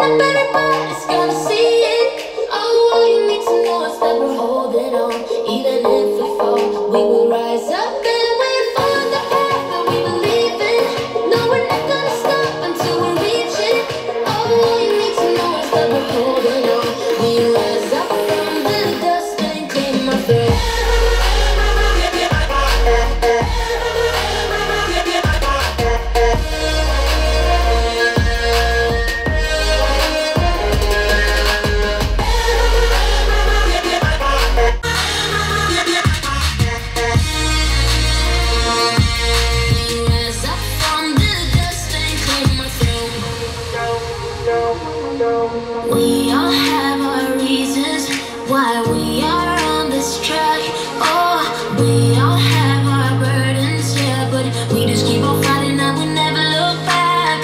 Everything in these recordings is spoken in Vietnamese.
up, everybody's gonna see it. Oh, all you need to know is that we're holding on. Even if we fall, we will rise up and we'll find the path that we believe in. No, we're not gonna stop until we reach it. Oh, all you need to know is that we're holding on. We rise up from the dust and claim our throne. We all have our reasons why we are on this track. Oh, we all have our burdens, yeah, but we just keep on fighting and we never look back.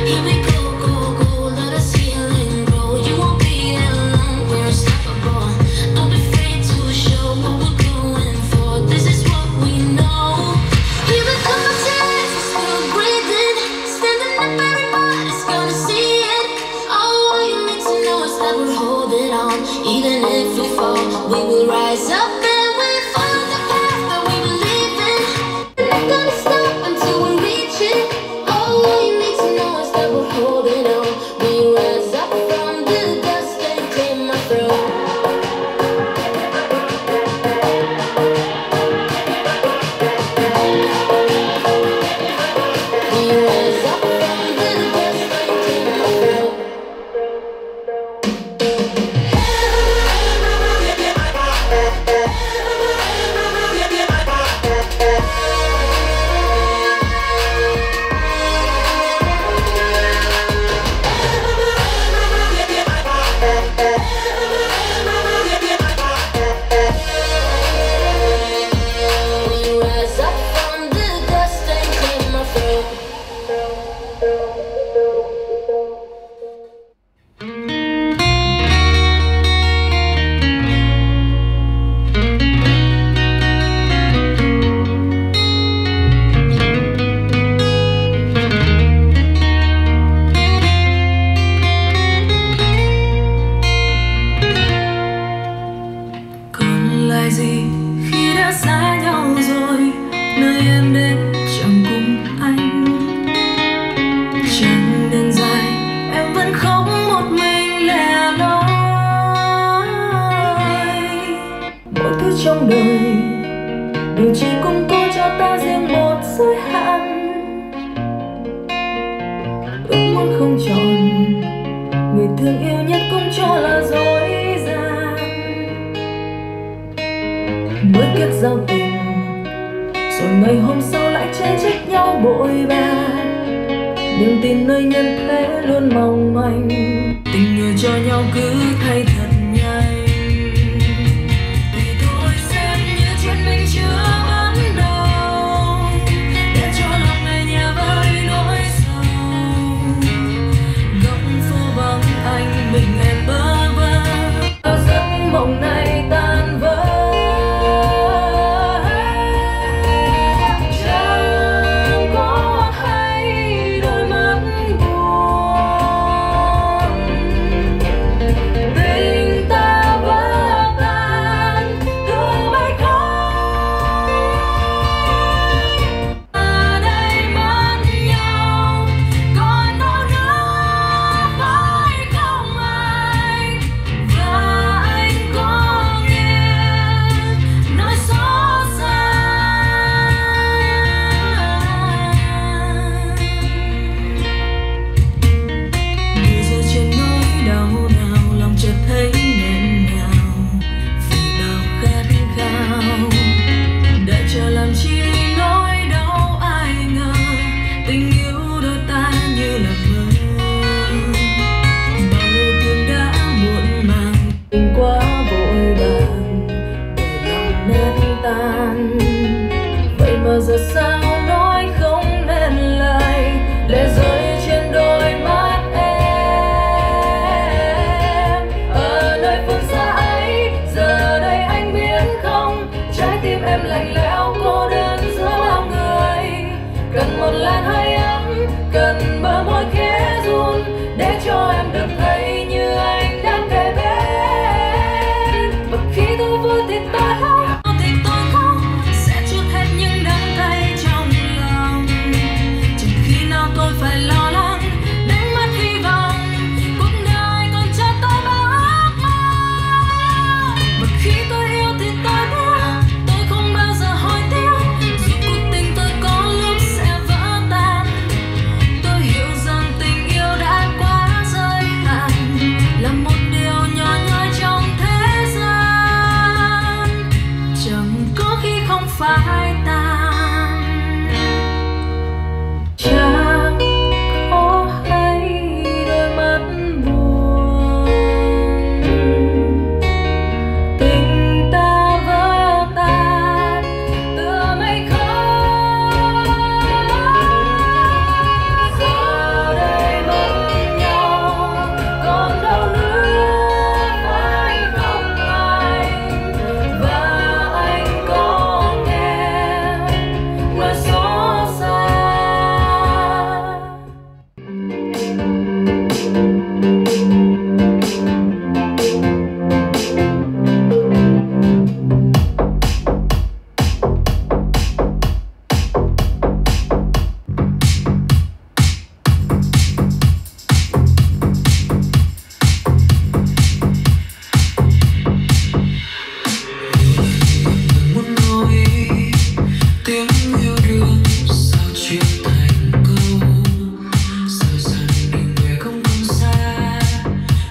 Here we go, go, go, let us heal and grow. You won't be alone, we're unstoppable. Don't be afraid to show what we're going for. This is what we know. Here we come, our chance, we're still breathing. Standing up, everybody's gonna see it. Oh, all you need to know is that we're holding on. Even if we fall, we will rise up and we'll find the path that we believe in. We're not gonna stop until we reach it. Oh, all you need to know is that we're holding on. We rise up from the dust and claim our throne. We rise up from the dust and claim our throne. We rise up from the dust and claim our throne. Còn lại gì khi đã xa nhau rồi, nơi em đến chẳng cùng anh. Chặng đường dài em vẫn khóc một mình lẻ loi. Mọi thứ trong đời đều chỉ cùng có cho ta riêng một giới hạn. Ước muốn không tròn, người thương yêu nhất cũng cho là dối gian. Mới kết giao tình, rồi ngày hôm sau lại chê trách nhau bội bạc. Niềm tin nơi nhân thế luôn mong manh, tình người cho nhau cứ thay thật nhanh. Thì thôi xem như chuyện mình chưa bắt đầu, để cho lòng này nhẹ với nỗi sầu. Góc phố vắng anh mình em bơ vơ, giấc mộng này tan vỡ. Chẳng có hay đôi mắt buồn, tình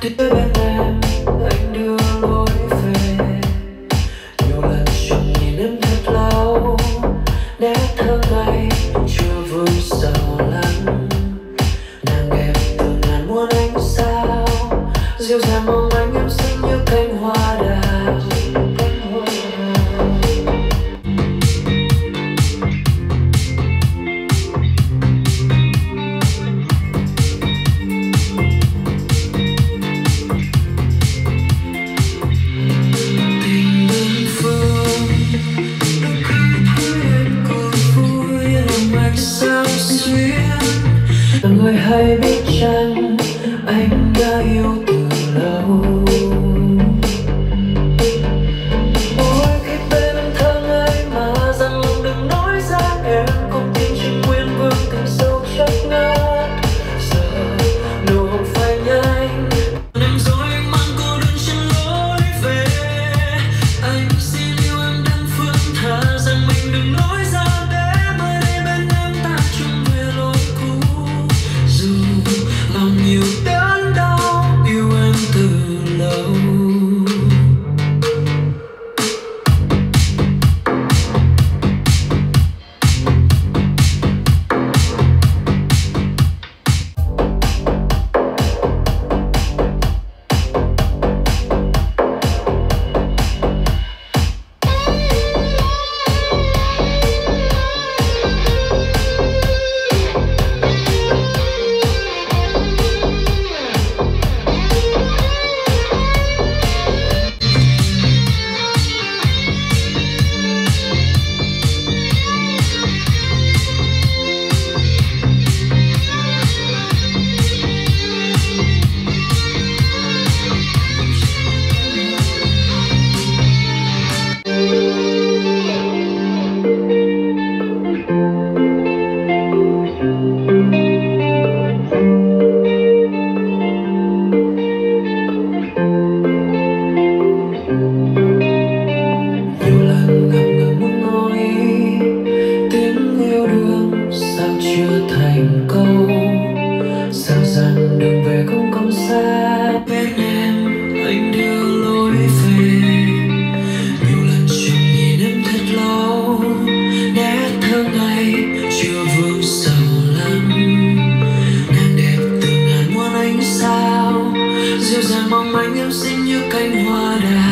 Bên em anh đưa lối về, nhiều lần trông nhìn em thật lâu, nét thơ ngây chưa vương sầu lắng. Nàng đẹp từ ngàn muôn ánh sao, dịu dàng mong anh em xinh như cánh hoa đào. Người hay biết chăng anh đã yêu từ lâu. Ôi khi bên em thơ ngây mà dặn lòng đừng nói ra, em không tin chuyện nguyên vương tình sâu chắc ngất. Giờ nụ hôn phai nhanh em rồi mang cô đơn trên lối về. Anh xin yêu em đơn phương, thà rằng mình đừng nói ra để mai đây bên em ta chung về lối cũ. Dù lòng nhiều đớn đau yêu em từ lâu. Thành câu sao rằng đường về không còn xa. Bên em anh đưa lối về, nhiều lần trông nhìn em thật lâu, nét thơ ngây chưa vương sầu lắm. Nàng đẹp từ ngàn muôn ánh sao, dịu dàng mong manh em xinh như cánh hoa đào.